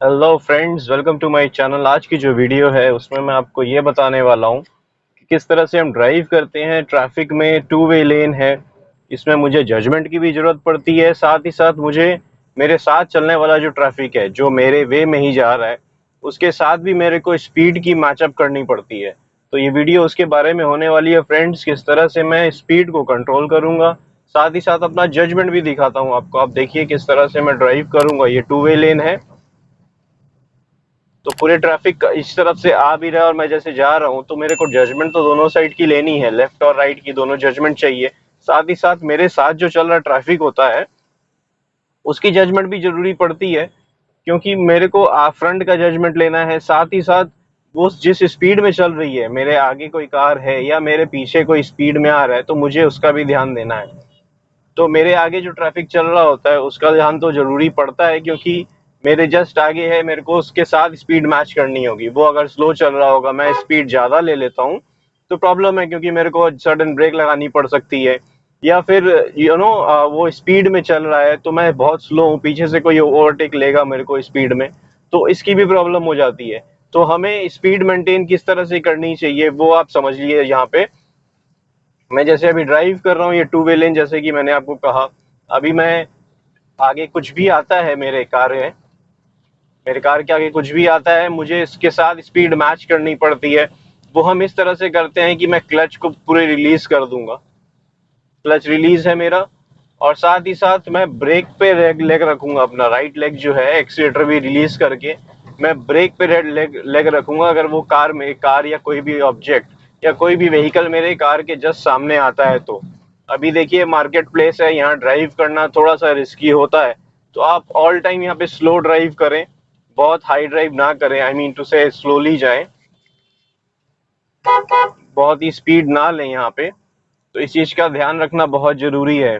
Hello friends, welcome to my channel. आज की जो वीडियो है उसमें मैं आपको ये बताने वाला हूँ कि किस तरह से हम ड्राइव करते हैं ट्रैफिक में। टू वे लेन है, इसमें मुझे जजमेंट की भी ज़रूरत पड़ती है। साथ ही साथ मुझे मेरे साथ चलने वाला जो ट्रैफिक है, जो मेरे वे में ही जा रहा है, उसके साथ भी मेरे को स्पीड की मैचअप करनी पड़ती है। तो ये वीडियो उसके बारे में होने वाली है फ्रेंड्स, किस तरह से मैं स्पीड को कंट्रोल करूँगा। साथ ही साथ अपना जजमेंट भी दिखाता हूँ आपको। आप देखिए किस तरह से मैं ड्राइव करूँगा। ये टू वे लेन है, तो पूरे ट्रैफिक इस तरफ से आ भी रहा है और मैं जैसे जा रहा हूँ, तो मेरे को जजमेंट तो दोनों साइड की लेनी है, लेफ्ट और राइट की दोनों जजमेंट चाहिए। साथ ही साथ मेरे साथ जो चल रहा ट्रैफिक होता है उसकी जजमेंट भी जरूरी पड़ती है, क्योंकि मेरे को फ्रंट का जजमेंट लेना है। साथ ही साथ वो जिस स्पीड में चल रही है, मेरे आगे कोई कार है या मेरे पीछे कोई स्पीड में आ रहा है, तो मुझे उसका भी ध्यान देना है। तो मेरे आगे जो ट्रैफिक चल रहा होता है उसका ध्यान तो जरूरी पड़ता है, क्योंकि मेरे जस्ट आगे है, मेरे को उसके साथ स्पीड मैच करनी होगी। वो अगर स्लो चल रहा होगा, मैं स्पीड ज्यादा ले लेता हूँ, तो प्रॉब्लम है, क्योंकि मेरे को सडन ब्रेक लगानी पड़ सकती है। या फिर वो स्पीड में चल रहा है तो मैं बहुत स्लो हूँ, पीछे से कोई ओवरटेक लेगा मेरे को स्पीड में, तो इसकी भी प्रॉब्लम हो जाती है। तो हमें स्पीड मेंटेन किस तरह से करनी चाहिए वो आप समझ लिए। यहाँ पे मैं जैसे अभी ड्राइव कर रहा हूँ, ये टू वे लेन, जैसे कि मैंने आपको कहा। अभी मैं आगे कुछ भी आता है, मेरे कार के आगे कुछ भी आता है, मुझे इसके साथ स्पीड मैच करनी पड़ती है। वो हम इस तरह से करते हैं कि मैं क्लच को पूरे रिलीज कर दूंगा। क्लच रिलीज है मेरा, और साथ ही साथ मैं ब्रेक पे लेग रखूंगा। अपना राइट लेग जो है, एक्सीलेटर भी रिलीज करके मैं ब्रेक पे रेड लेग रखूंगा। अगर वो कार या कोई भी ऑब्जेक्ट या कोई भी व्हीकल मेरे कार के जस्ट सामने आता है तो। अभी देखिए मार्केट प्लेस है, यहाँ ड्राइव करना थोड़ा सा रिस्की होता है, तो आप ऑल टाइम यहाँ पे स्लो ड्राइव करें, बहुत हाई ड्राइव ना करें। आई मीन टू से स्लोली जाएं, बहुत ही स्पीड ना लें यहाँ पे। तो इस चीज का ध्यान रखना बहुत जरूरी है।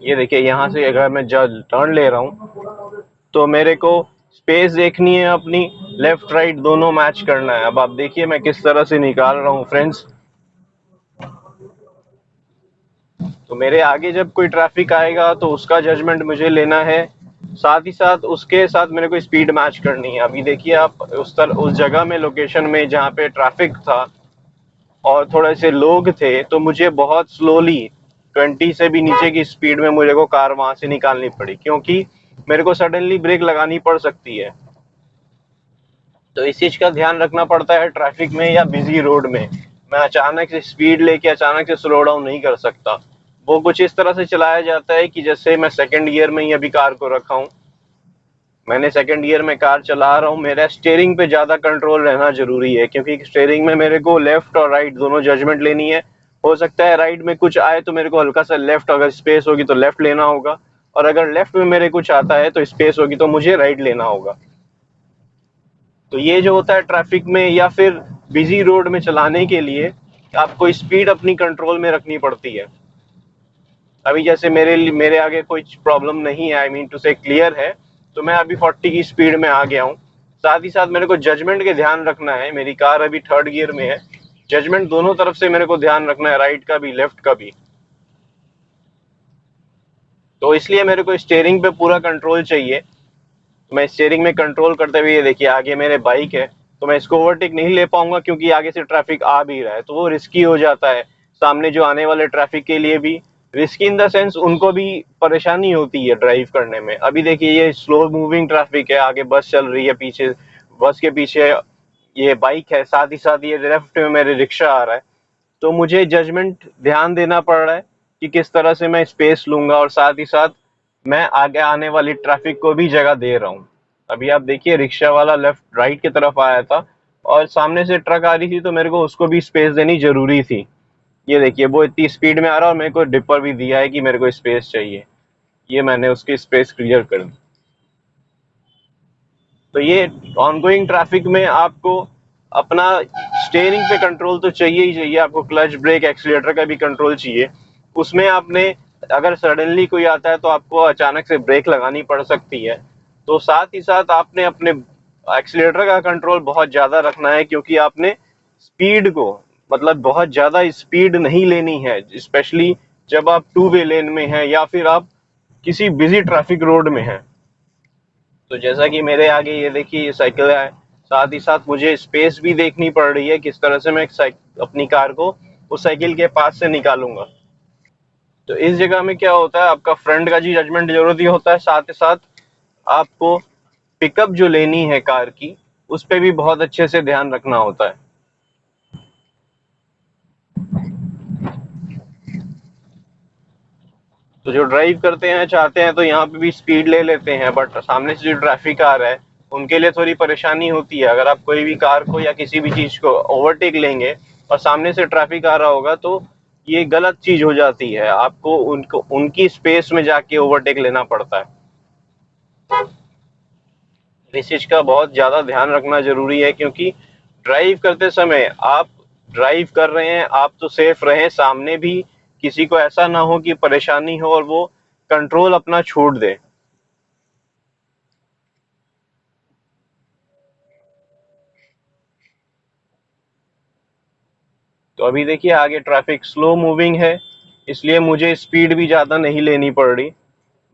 ये देखिए, यहाँ से अगर मैं जब टर्न ले रहा हूँ तो मेरे को स्पेस देखनी है अपनी, लेफ्ट राइट दोनों मैच करना है। अब आप देखिए मैं किस तरह से निकाल रहा हूँ फ्रेंड्स। तो मेरे आगे जब कोई ट्रैफिक आएगा तो उसका जजमेंट मुझे लेना है, साथ ही साथ उसके साथ मेरे को स्पीड मैच करनी है। अभी देखिए आप उस जगह में, लोकेशन में जहाँ पे ट्रैफिक था और थोड़े से लोग थे, तो मुझे बहुत स्लोली 20 से भी नीचे की स्पीड में मुझे को कार वहां से निकालनी पड़ी, क्योंकि मेरे को सडनली ब्रेक लगानी पड़ सकती है। तो इस चीज का ध्यान रखना पड़ता है ट्रैफिक में या बिजी रोड में। मैं अचानक से स्पीड लेके अचानक से स्लो डाउन नहीं कर सकता। वो कुछ इस तरह से चलाया जाता है कि जैसे मैं सेकंड गियर में ही अभी कार को रखा हूँ, मैंने सेकंड गियर में कार चला रहा हूँ, मेरा स्टीयरिंग पे ज्यादा कंट्रोल रहना जरूरी है, क्योंकि स्टीयरिंग में मेरे को लेफ्ट और राइट दोनों जजमेंट लेनी है। हो सकता है राइट में कुछ आए तो मेरे को हल्का सा लेफ्ट, अगर स्पेस होगी तो लेफ्ट लेना होगा, और अगर लेफ्ट में मेरे कुछ आता है तो स्पेस होगी तो मुझे राइट लेना होगा। तो ये जो होता है ट्रैफिक में या फिर बिजी रोड में चलाने के लिए, आपको स्पीड अपनी कंट्रोल में रखनी पड़ती है। अभी जैसे मेरे आगे कोई प्रॉब्लम नहीं है, आई मीन टू से क्लियर है, तो मैं अभी 40 की स्पीड में आ गया हूँ। साथ ही साथ मेरे को जजमेंट के ध्यान रखना है, मेरी कार अभी थर्ड गियर में है, जजमेंट दोनों तरफ से मेरे को ध्यान रखना है, राइट का भी लेफ्ट का भी। तो इसलिए मेरे को स्टीयरिंग पे पूरा कंट्रोल चाहिए। तो मैं स्टीयरिंग में कंट्रोल करते हुए, ये देखिए आगे मेरे बाइक है, तो मैं इसको ओवरटेक नहीं ले पाऊंगा, क्योंकि आगे से ट्रैफिक आ भी रहा है, तो वो रिस्की हो जाता है सामने जो आने वाले ट्रैफिक के लिए भी। रिस्की इन द सेंस उनको भी परेशानी होती है ड्राइव करने में। अभी देखिए ये स्लो मूविंग ट्रैफिक है, आगे बस चल रही है, पीछे बस के पीछे ये बाइक है, साथ ही साथ ये लेफ्ट में मेरे रिक्शा आ रहा है। तो मुझे जजमेंट ध्यान देना पड़ रहा है कि किस तरह से मैं स्पेस लूंगा, और साथ ही साथ मैं आगे आने वाली ट्रैफिक को भी जगह दे रहा हूँ। अभी आप देखिए रिक्शा वाला लेफ्ट राइट की तरफ आया था, और सामने से ट्रक आ रही थी, तो मेरे को उसको भी स्पेस देनी जरूरी थी। ये देखिए वो इतनी स्पीड में आ रहा है, और मेरे को डिपर भी दिया है कि मेरे को स्पेस चाहिए, ये मैंने उसकी स्पेस क्लियर कर दी। तो ये ऑनगोइंग ट्रैफिक में आपको अपना स्टीयरिंग पे कंट्रोल तो चाहिए ही चाहिए, आपको क्लच ब्रेक एक्सीलेटर का भी कंट्रोल चाहिए। उसमें आपने, अगर सडनली कोई आता है तो आपको अचानक से ब्रेक लगानी पड़ सकती है। तो साथ ही साथ आपने अपने एक्सीलेटर का कंट्रोल बहुत ज्यादा रखना है, क्योंकि आपने स्पीड को, मतलब बहुत ज्यादा स्पीड नहीं लेनी है, स्पेशली जब आप टू वे लेन में हैं या फिर आप किसी बिजी ट्रैफिक रोड में हैं। तो जैसा कि मेरे आगे ये देखिए ये साइकिल है, साथ ही साथ मुझे स्पेस भी देखनी पड़ रही है किस तरह से मैं अपनी कार को उस साइकिल के पास से निकालूंगा। तो इस जगह में क्या होता है, आपका फ्रंट का जी जजमेंट जरूरी होता है, साथ ही साथ आपको पिकअप जो लेनी है कार की उस पे भी बहुत अच्छे से ध्यान रखना होता है। तो जो ड्राइव करते हैं चाहते हैं तो यहाँ पे भी स्पीड ले लेते हैं, बट सामने से जो ट्रैफिक आ रहा है उनके लिए थोड़ी परेशानी होती है। अगर आप कोई भी कार को या किसी भी चीज को ओवरटेक लेंगे और सामने से ट्रैफिक आ रहा होगा तो ये गलत चीज हो जाती है, आपको उनको उनकी स्पेस में जाके ओवरटेक लेना पड़ता है। इस चीज का बहुत ज्यादा ध्यान रखना जरूरी है, क्योंकि ड्राइव करते समय आप ड्राइव कर रहे हैं, आप तो सेफ रहें, सामने भी किसी को ऐसा ना हो कि परेशानी हो और वो कंट्रोल अपना छोड़ दे। तो अभी देखिए आगे ट्रैफिक स्लो मूविंग है, इसलिए मुझे स्पीड भी ज़्यादा नहीं लेनी पड़ रही।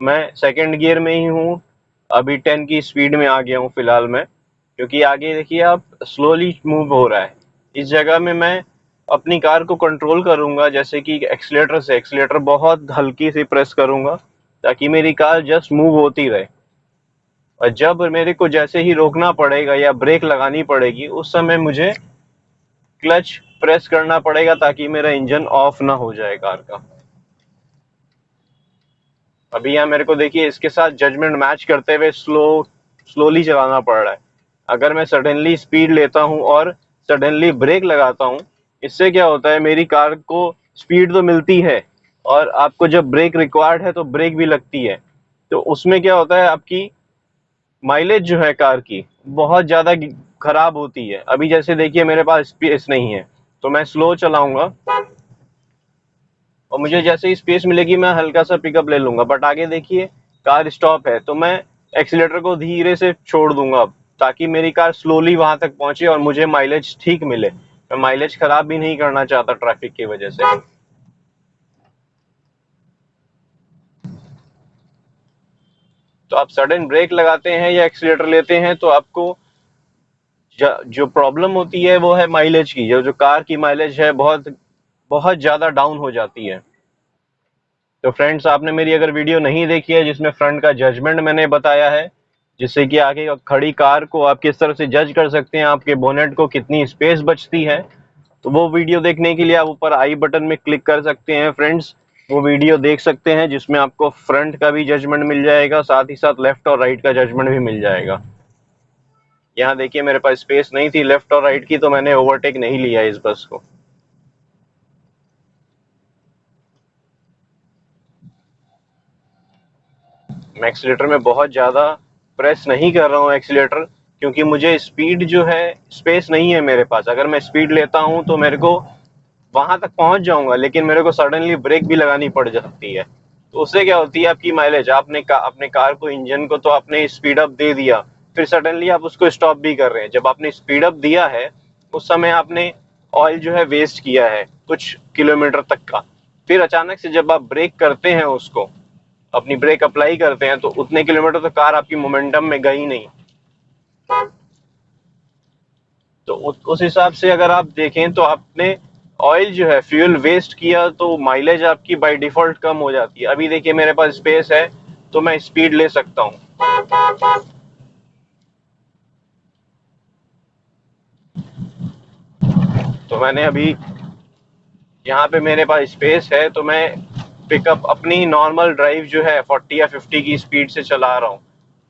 मैं सेकंड गियर में ही हूँ, अभी 10 की स्पीड में आ गया हूँ फिलहाल मैं, क्योंकि आगे देखिए आप स्लोली मूव हो रहा है। इस जगह में मैं अपनी कार को कंट्रोल करूंगा, जैसे कि एक्सीलेटर बहुत हल्की से प्रेस करूंगा ताकि मेरी कार जस्ट मूव होती रहे। और जब मेरे को जैसे ही रोकना पड़ेगा या ब्रेक लगानी पड़ेगी उस समय मुझे क्लच प्रेस करना पड़ेगा ताकि मेरा इंजन ऑफ ना हो जाए कार का। अभी यहाँ मेरे को देखिए इसके साथ जजमेंट मैच करते हुए स्लोली चलाना पड़ रहा है। अगर मैं सडनली स्पीड लेता हूँ और सडनली ब्रेक लगाता हूँ, इससे क्या होता है मेरी कार को स्पीड तो मिलती है और आपको जब ब्रेक रिक्वायर्ड है तो ब्रेक भी लगती है, तो उसमें क्या होता है आपकी माइलेज जो है कार की बहुत ज्यादा खराब होती है। अभी जैसे देखिए मेरे पास स्पेस नहीं है तो मैं स्लो चलाऊंगा और मुझे जैसे ही स्पेस मिलेगी मैं हल्का सा पिकअप ले लूंगा, बट आगे देखिए कार स्टॉप है तो मैं एक्सीलेटर को धीरे से छोड़ दूंगा ताकि मेरी कार स्लोली वहां तक पहुंचे और मुझे माइलेज ठीक मिले। मैं माइलेज खराब भी नहीं करना चाहता ट्रैफिक की वजह से। तो आप सडन ब्रेक लगाते हैं या एक्सीलेटर लेते हैं तो आपको जो प्रॉब्लम होती है वो है माइलेज की, जो जो कार की माइलेज है बहुत बहुत ज्यादा डाउन हो जाती है। तो फ्रेंड्स आपने मेरी अगर वीडियो नहीं देखी है जिसमें फ्रंट का जजमेंट मैंने बताया है, जिससे कि आगे खड़ी कार को आप किस तरह से जज कर सकते हैं, आपके बोनेट को कितनी स्पेस बचती है, तो वो वीडियो देखने के लिए आप ऊपर आई बटन में क्लिक कर सकते हैं फ्रेंड्स। वो वीडियो देख सकते हैं जिसमें आपको फ्रंट का भी जजमेंट मिल जाएगा, साथ ही साथ लेफ्ट और राइट का जजमेंट भी मिल जाएगा। यहाँ देखिए मेरे पास स्पेस नहीं थी लेफ्ट और राइट की तो मैंने ओवरटेक नहीं लिया इस बस को। मैं एक्सीलेटर में बहुत ज़्यादा प्रेस नहीं कर रहा हूँ एक्सीलेटर, क्योंकि मुझे स्पीड जो है स्पेस नहीं है मेरे पास। अगर मैं स्पीड लेता हूँ तो मेरे को वहां तक पहुंच जाऊंगा, लेकिन मेरे को सडनली ब्रेक भी लगानी पड़ सकती है। तो उससे क्या होती है आपकी माइलेज, अपने कार को इंजन को तो आपने स्पीड अप दे दिया, फिर सडनली आप उसको स्टॉप भी कर रहे हैं। जब आपने स्पीड अप दिया है उस समय आपने ऑयल जो है वेस्ट किया है कुछ किलोमीटर तक का, फिर अचानक से जब आप ब्रेक करते हैं उसको अपनी ब्रेक अप्लाई करते हैं तो उतने किलोमीटर तो कार आपकी मोमेंटम में गई नहीं। तो उस हिसाब से अगर आप देखें तो आपने ऑयल जो है फ्यूल वेस्ट किया तो माइलेज आपकी बाय डिफॉल्ट कम हो जाती है। अभी देखिए मेरे पास स्पेस है तो मैं स्पीड ले सकता हूँ। तो मैंने अभी यहाँ पे मेरे पास स्पेस है तो मैं पिकअप अपनी नॉर्मल ड्राइव जो है 40 या 50 की स्पीड से चला रहा हूँ।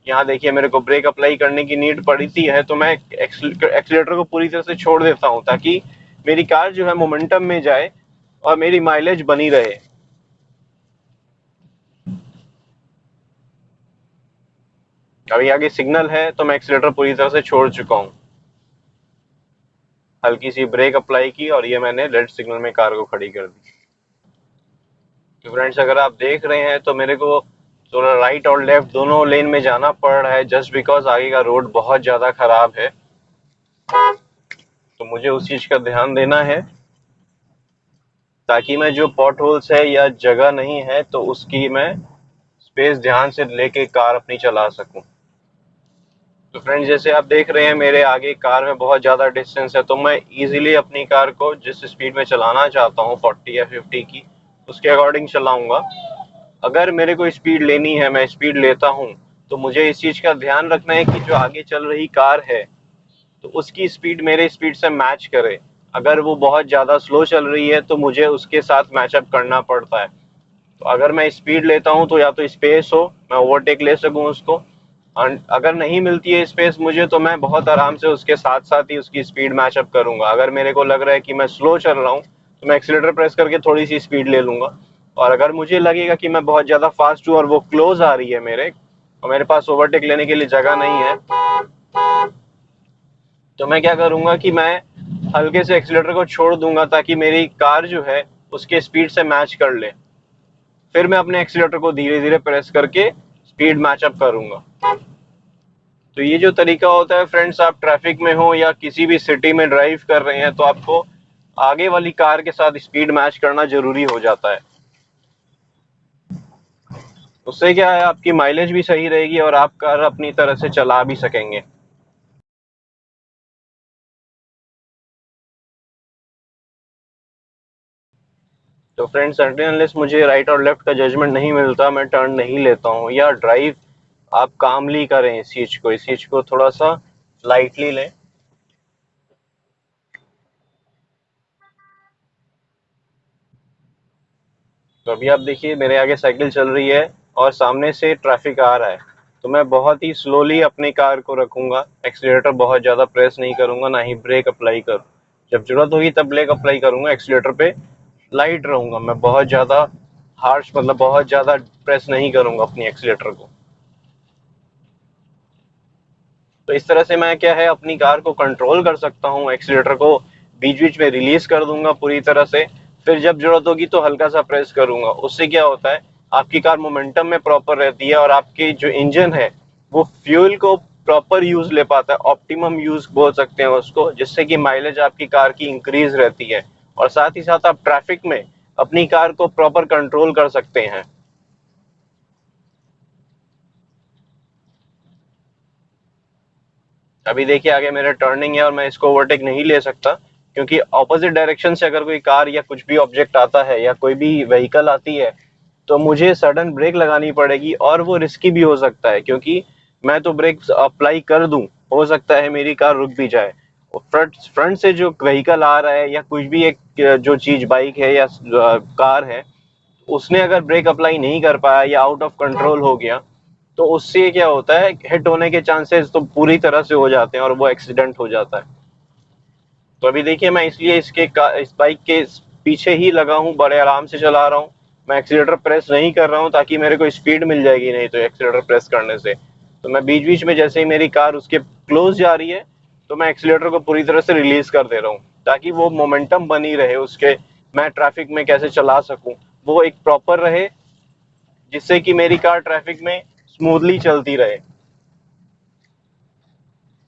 यहाँ देखिए मेरे को ब्रेक अप्लाई करने की नीड पड़ती है तो मैं एक्सीलेटर को पूरी तरह से छोड़ देता हूँ ताकि मेरी कार जो है मोमेंटम में जाए और मेरी माइलेज बनी रहे। अभी आगे सिग्नल है तो मैं एक्सीलेटर पूरी तरह से छोड़ चुका हूँ, हल्की सी ब्रेक अप्लाई की और ये मैंने रेड सिग्नल में कार को खड़ी कर दी। तो फ्रेंड्स अगर आप देख रहे हैं तो मेरे को थोड़ा राइट और लेफ्ट दोनों लेन में जाना पड़ रहा है जस्ट बिकॉज आगे का रोड बहुत ज़्यादा खराब है। तो मुझे उस चीज़ का ध्यान देना है ताकि मैं जो पॉट होल्स है या जगह नहीं है तो उसकी मैं स्पेस ध्यान से लेके कार अपनी चला सकूं। तो फ्रेंड्स जैसे आप देख रहे हैं मेरे आगे कार में बहुत ज़्यादा डिस्टेंस है, तो मैं इजीली अपनी कार को जिस स्पीड में चलाना चाहता हूँ 40 या 50 की, उसके अकॉर्डिंग चलाऊंगा। अगर मेरे को स्पीड लेनी है, मैं स्पीड लेता हूँ, तो मुझे इस चीज़ का ध्यान रखना है कि जो आगे चल रही कार है तो उसकी स्पीड मेरे स्पीड से मैच करे। अगर वो बहुत ज़्यादा स्लो चल रही है तो मुझे उसके साथ मैचअप करना पड़ता है। तो अगर मैं स्पीड लेता हूँ तो या तो स्पेस हो, मैं ओवरटेक ले सकूँ उसको, और अगर नहीं मिलती है स्पेस मुझे, तो मैं बहुत आराम से उसके साथ साथ ही उसकी स्पीड मैचअप करूंगा। अगर मेरे को लग रहा है कि मैं स्लो चल रहा हूँ तो मैं एक्सीलेटर प्रेस करके थोड़ी सी स्पीड ले लूंगा, और अगर मुझे लगेगा कि मैं बहुत ज़्यादा फास्ट हूँ और वो क्लोज आ रही है मेरे, और मेरे पास ओवरटेक लेने के लिए जगह नहीं है, तो मैं क्या करूंगा कि मैं हल्के से एक्सीलेटर को छोड़ दूंगा ताकि मेरी कार जो है उसके स्पीड से मैच कर ले। फिर मैं अपने एक्सीलेटर को धीरे धीरे प्रेस करके स्पीड मैचअप करूंगा। तो ये जो तरीका होता है फ्रेंड्स, आप ट्रैफिक में हो या किसी भी सिटी में ड्राइव कर रहे हैं तो आपको आगे वाली कार के साथ स्पीड मैच करना जरूरी हो जाता है। उससे क्या है, आपकी माइलेज भी सही रहेगी और आप कार अपनी तरह से चला भी सकेंगे। तो फ्रेंड्स अनटिल अनलेस मुझे राइट और लेफ्ट का जजमेंट नहीं मिलता, मैं टर्न नहीं लेता हूँ। या ड्राइव आप कामली करें, इस चीज को थोड़ा सा लाइटली लें। तो अभी आप देखिए मेरे आगे साइकिल चल रही है और सामने से ट्रैफिक आ रहा है, तो मैं बहुत ही स्लोली अपनी कार को रखूंगा, एक्सीलरेटर बहुत ज़्यादा प्रेस नहीं करूंगा, ना ही ब्रेक अप्लाई करूँ। जब जरूरत होगी तब ब्रेक अप्लाई करूंगा, एक्सीलरेटर पे लाइट रहूंगा, मैं बहुत ज़्यादा हार्श मतलब बहुत ज़्यादा प्रेस नहीं करूंगा अपनी एक्सीलरेटर को। तो इस तरह से मैं क्या है अपनी कार को कंट्रोल कर सकता हूँ, एक्सीलेटर को बीच बीच में रिलीज कर दूंगा पूरी तरह से, फिर जब जरूरत होगी तो हल्का सा प्रेस करूंगा। उससे क्या होता है, आपकी कार मोमेंटम में प्रॉपर रहती है और आपकी जो इंजन है वो फ्यूल को प्रॉपर यूज ले पाता है, ऑप्टिमम यूज बोल सकते हैं उसको, जिससे कि माइलेज आपकी कार की इंक्रीज रहती है और साथ ही साथ आप ट्रैफिक में अपनी कार को प्रॉपर कंट्रोल कर सकते हैं। अभी देखिए आगे मेरा टर्निंग है और मैं इसको ओवरटेक नहीं ले सकता, क्योंकि ऑपोजिट डायरेक्शन से अगर कोई कार या कुछ भी ऑब्जेक्ट आता है या कोई भी व्हीकल आती है तो मुझे सडन ब्रेक लगानी पड़ेगी, और वो रिस्की भी हो सकता है, क्योंकि मैं तो ब्रेक अप्लाई कर दूं, हो सकता है मेरी कार रुक भी जाए। फ्रंट फ्रंट से जो व्हीकल आ रहा है या कुछ भी एक जो चीज बाइक है या कार है, उसने अगर ब्रेक अप्लाई नहीं कर पाया या आउट ऑफ कंट्रोल हो गया, तो उससे क्या होता है, हिट होने के चांसेस तो पूरी तरह से हो जाते हैं और वो एक्सीडेंट हो जाता है। तो अभी देखिए मैं इसलिए इस बाइक के पीछे ही लगा हूँ, बड़े आराम से चला रहा हूँ, मैं एक्सीलेटर प्रेस नहीं कर रहा हूँ ताकि मेरे को स्पीड मिल जाएगी नहीं तो एक्सीलेटर प्रेस करने से। तो मैं बीच बीच में जैसे ही मेरी कार उसके क्लोज जा रही है तो मैं एक्सीलेटर को पूरी तरह से रिलीज कर दे रहा हूँ, ताकि वो मोमेंटम बनी रहे उसके, मैं ट्रैफिक में कैसे चला सकूं वो एक प्रॉपर रहे, जिससे कि मेरी कार ट्रैफिक में स्मूथली चलती रहे।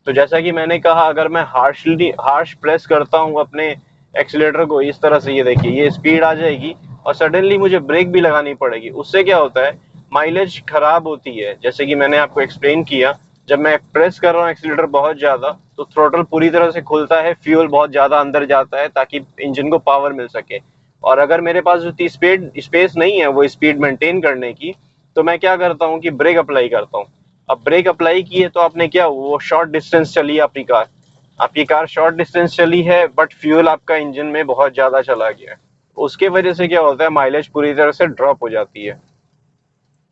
तो जैसा कि मैंने कहा, अगर मैं हार्श प्रेस करता हूँ अपने एक्सीलेटर को इस तरह से, ये देखिए ये स्पीड आ जाएगी और सडनली मुझे ब्रेक भी लगानी पड़ेगी, उससे क्या होता है माइलेज खराब होती है। जैसे कि मैंने आपको एक्सप्लेन किया, जब मैं प्रेस कर रहा हूँ एक्सीलेटर बहुत ज्यादा तो थ्रोटल पूरी तरह से खुलता है, फ्यूल बहुत ज्यादा अंदर जाता है ताकि इंजन को पावर मिल सके। और अगर मेरे पास उतनी स्पेस नहीं है वो स्पीड मेंटेन करने की, तो मैं क्या करता हूँ कि ब्रेक अप्लाई करता हूँ। अब ब्रेक अप्लाई की है तो आपने क्या, वो शॉर्ट डिस्टेंस चली है आपकी कार शॉर्ट डिस्टेंस चली है, बट फ्यूल आपका इंजन में बहुत ज्यादा चला गया है। उसके वजह से क्या होता है, माइलेज पूरी तरह से ड्रॉप हो जाती है।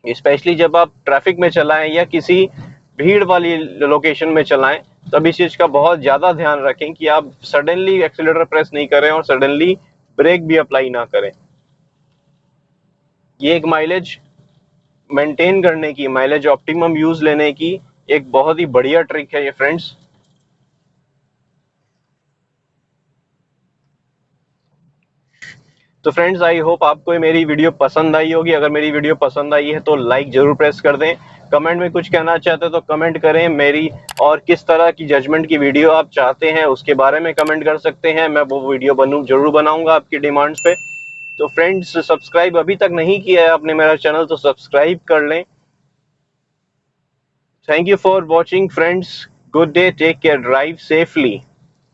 स्पेशली जब आप ट्रैफिक में चलाएं या किसी भीड़ वाली लोकेशन में चलाएं, तब इस चीज का बहुत ज्यादा ध्यान रखें कि आप सडनली एक्सीलेटर प्रेस नहीं करें और सडनली ब्रेक भी अप्लाई ना करें। ये एक माइलेज मेंटेन करने की, माइलेज ऑप्टिमम यूज लेने की एक बहुत ही बढ़िया ट्रिक है ये फ्रेंड्स। तो फ्रेंड्स आई होप आपको मेरी वीडियो पसंद आई होगी। अगर मेरी वीडियो पसंद आई है तो लाइक जरूर प्रेस कर दें। कमेंट में कुछ कहना चाहते हो तो कमेंट करें, मेरी और किस तरह की जजमेंट की वीडियो आप चाहते हैं उसके बारे में कमेंट कर सकते हैं, मैं वो वीडियो जरूर बनाऊंगा आपकी डिमांड्स पे। तो फ्रेंड्स सब्सक्राइब अभी तक नहीं किया है आपने मेरा चैनल तो सब्सक्राइब कर लें। Thank you for watching, friends. Good day. Take care. Drive safely.